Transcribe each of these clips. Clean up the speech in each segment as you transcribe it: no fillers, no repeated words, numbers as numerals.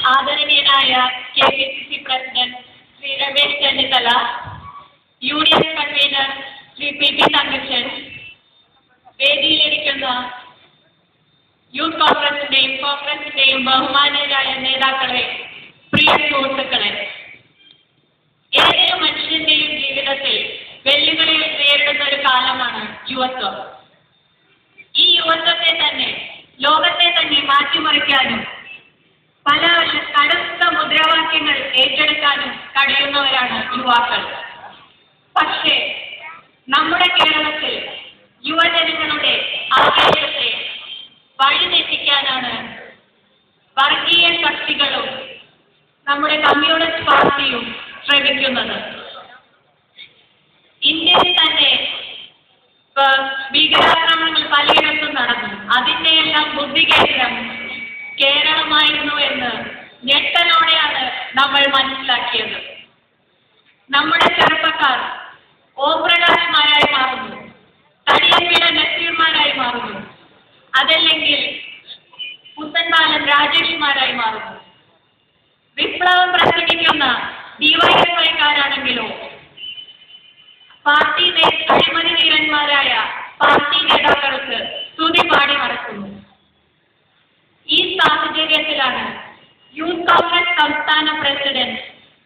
ആദരണീയനായ KPCC president Shri Ramesh Chennithala, union convener Shri PP Thankachan, വേദിയിലിരിക്കുന്ന youth കോൺഗ്രസിന്റെയും ബഹുമാനീയരായ നേതാക്കളെ, പ്രിയ സുഹൃത്തുക്കളെ, ഏതൊരു മനുഷ്യന്റെയും ജീവിതത്തിൽ വെല്ലുവിളികൾ നേരിടുന്ന ഒരു കാലമാണ് യുവത്വം. ഈ യുവത്വത്തെ തന്നെ, ലോകത്തെ തന്നെ മാറ്റിമറിക്കാനും പല കടുത്ത മുദ്രാവാക്യങ്ങൾ ഏറ്റെടുക്കാനും കഴിയുന്നവരാണ് യുവാക്കൾ. പക്ഷേ നമ്മുടെ കേരളത്തിൽ യുവജനങ്ങളുടെ ആവേശത്തെ വഴിതെറ്റിക്കാനാണ് വർഗീയ ശക്തികളും നമ്മുടെ കമ്മ്യൂണിസ്റ്റ് പാർട്ടിയും ശ്രമിക്കുന്നത്. ഇന്ത്യയിൽ തന്നെ ഭീകരാക്രമണങ്ങൾ പലയിടത്തും നടന്നു. അതിന്റെയെല്ലാം ബുദ്ധികേന്ദ്രം കേരളമായിരുന്നു എന്ന് ഞെട്ടലോടെയാണ് നമ്മൾ മനസ്സിലാക്കിയത്. നമ്മുടെ ചെറുപ്പക്കാർ ഓംപ്രകാശ്മാരായി മാറുന്നു, തടിയൻപിട നസീർമാരായി മാറുന്നു, അതല്ലെങ്കിൽ പുത്തൻപാലം രാജേഷ്മാരായി മാറുന്നു. വിപ്ലവം പ്രസംഗിക്കുന്ന ഡിവൈഎഫ്ഐക്കാരാണെങ്കിലോ പാർട്ടി അഴിമതി വീരന്മാരായ പാർട്ടി നേതാക്കൾക്ക് സ്തുതി പാടി നടക്കുന്നു. ഈ സാഹചര്യത്തിലാണ് യൂത്ത് കോൺഗ്രസ് സംസ്ഥാന പ്രസിഡന്റ്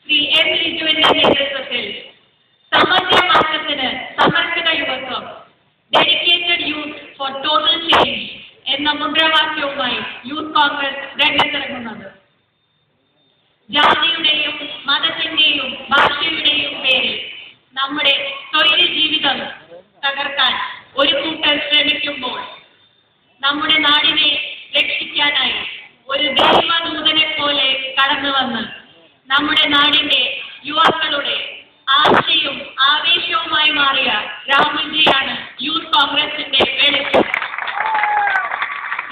ശ്രീ M. ലിജുവിന്റെ നേതൃത്വത്തിൽ സമഗ്ര മാറ്റത്തിന് സമർപ്പിത യുവത്വം, dedicated youth for total change എന്ന മുദ്രാവാക്യവുമായി യൂത്ത് കോൺഗ്രസ് രംഗത്തിറങ്ങുന്നത്. ജാതിയുടെയും മതത്തിന്റെയും ഭാഷയുടെയും പേരിൽ നമ്മുടെ തൊഴിൽ ജീവിതം തകർക്കാൻ ഒരു കൂട്ടർ ശ്രമിക്കുമ്പോൾ നമ്മുടെ നാടിനെ രക്ഷിക്കാനായി ഒരു ദൈവദൂതനെ പോലെ കടന്നു വന്ന് നമ്മുടെ നാടിന്റെ യുവാക്കളുടെ ആശയും ആവേശവുമായി മാറിയ രാഹുൽജിയാണ് യൂത്ത് കോൺഗ്രസിന്റെ വെളിച്ചം.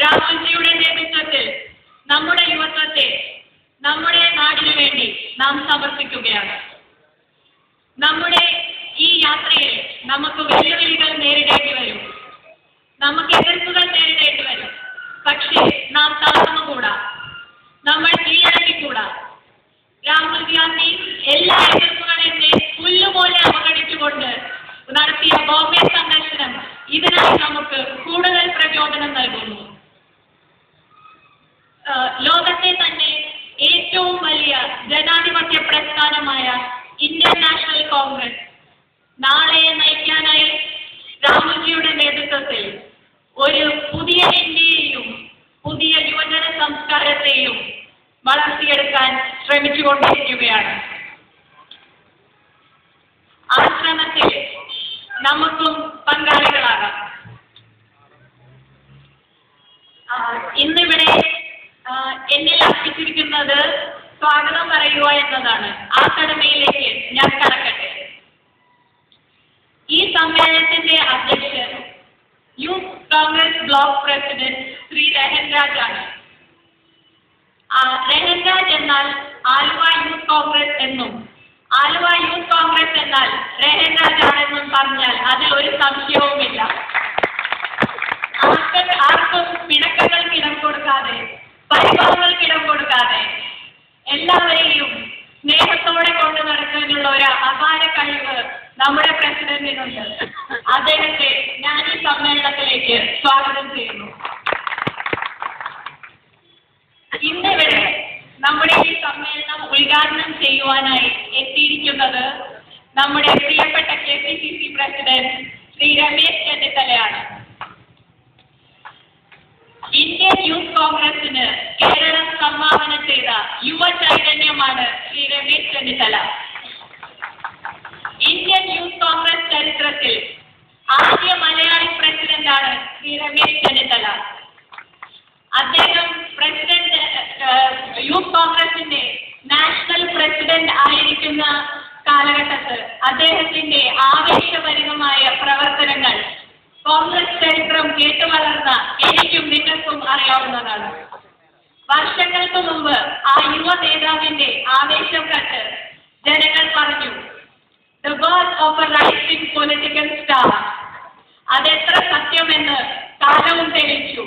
രാഹുൽജിയുടെ നേതൃത്വത്തിൽ നമ്മുടെ യുവത്വത്തെ നമ്മുടെ നാടിനു വേണ്ടി നാം സമർപ്പിക്കുകയാണ്. നമ്മുടെ ഈ യാത്രയിൽ നമുക്ക് വെല്ലുവിളികൾ നേരിടേണ്ടി വരും, നമുക്ക് എതിർപ്പുകൾ നേരിടേണ്ടി വരും. പക്ഷേ നാം തളർന്നുകൂടാ, നമ്മൾ കീഴടങ്ങിക്കൂടാ. രാഹുൽ ഗാന്ധി എല്ലാ എതിർപ്പുകളെയും പുല്ലുപോലെ അവഗണിച്ചുകൊണ്ട് നടത്തിയ ബോംബെ സന്ദർശനം ഇതിനായി നമുക്ക് കൂടുതൽ പ്രചോദനം നൽകുന്നു. ലോകത്തെ തന്നെ ഏറ്റവും വലിയ ജനാധിപത്യ പ്രസ്ഥാനമായ ഇന്ത്യൻ നാഷണൽ കോൺഗ്രസ് നാളെ നയിക്കാനായി രാഹുൽജിയുടെ നേതൃത്വത്തിൽ ഒരു പുതിയ ഇന്ത്യയെയും പുതിയ യുവജന സംസ്കാരത്തെയും വളർത്തിയെടുക്കാൻ ശ്രമിച്ചുകൊണ്ടിരിക്കുകയാണ്. ആ ശ്രമത്തിൽ നമുക്കും പങ്കാളികളാകാം. ഇന്നിവിടെ എന്നിൽ അർപ്പിച്ചിരിക്കുന്നത് സ്വാഗതം പറയുക എന്നതാണ്. ആ കടമയിലേക്ക് ഞാൻ കടക്കട്ടെ. ഈ സമ്മേളനത്തിന്റെ അധ്യക്ഷൻ youth Congress block president Shri Rahanraj ആണ്. രഹൻരാജ് എന്നാൽ ആലുവ യൂത്ത് കോൺഗ്രസ് എന്നും ആലുവ യൂത്ത് കോൺഗ്രസ് എന്നാൽ രഹൻരാജ് ആണെന്നും പറഞ്ഞാൽ അതിൽ ഒരു സംശയവുമില്ല. ആർക്കും പിണക്കങ്ങൾക്ക് ഇടം കൊടുക്കാതെ, പരിഭവങ്ങൾക്ക് ഇടം കൊടുക്കാതെ എല്ലാവരെയും സ്നേഹത്തോടെ കൊണ്ടു നടക്കാനുള്ള ഒരു അപാര കഴിവ് നമ്മുടെ പ്രസിഡന്റിനുണ്ട്. അദ്ദേഹത്തെ ഞാൻ ഈ സമ്മേളനത്തിലേക്ക് സ്വാഗതം ചെയ്യുന്നു. ഇന്നിവിടെ നമ്മുടെ ഈ സമ്മേളനം ഉദ്ഘാടനം ചെയ്യുവാനായി എത്തിയിരിക്കുന്നത് നമ്മുടെ പ്രിയപ്പെട്ട KPCC പ്രസിഡന്റ് ശ്രീ രമേശ് ചെന്നിത്തലയാണ്. ഇന്ത്യൻ യൂത്ത് കോൺഗ്രസിന് കേരളം സംഭാവന ചെയ്ത യുവ ചൈതന്യമാണ് ശ്രീ രമേശ് ചെന്നിത്തല. ഇന്ത്യൻ യൂത്ത് കോൺഗ്രസ് ചരിത്രത്തിൽ ആദ്യ മലയാളി പ്രസിഡന്റാണ് ശ്രീ രമേശ് ചെന്നിത്തല. അദ്ദേഹം യൂത്ത് കോൺഗ്രസിന്റെ നാഷണൽ പ്രസിഡന്റ് ആയിരിക്കുന്ന കാലഘട്ടത്തിൽ അദ്ദേഹത്തിന്റെ ആവേശഭരിതമായ പ്രവർത്തനങ്ങൾ കോൺഗ്രസ് ചരിത്രം കേട്ടുവളർന്ന എനിക്കും നിങ്ങൾക്കും അറിയാവുന്നതാണ്. വർഷങ്ങൾക്ക് മുമ്പ് ആ യുവ നേതാവിന്റെ ആവേശം കണ്ട് ജനങ്ങൾ പറഞ്ഞു, "The birth of a rising political star." അതെത്ര സത്യമെന്ന് കാലവും തെളിയിച്ചു.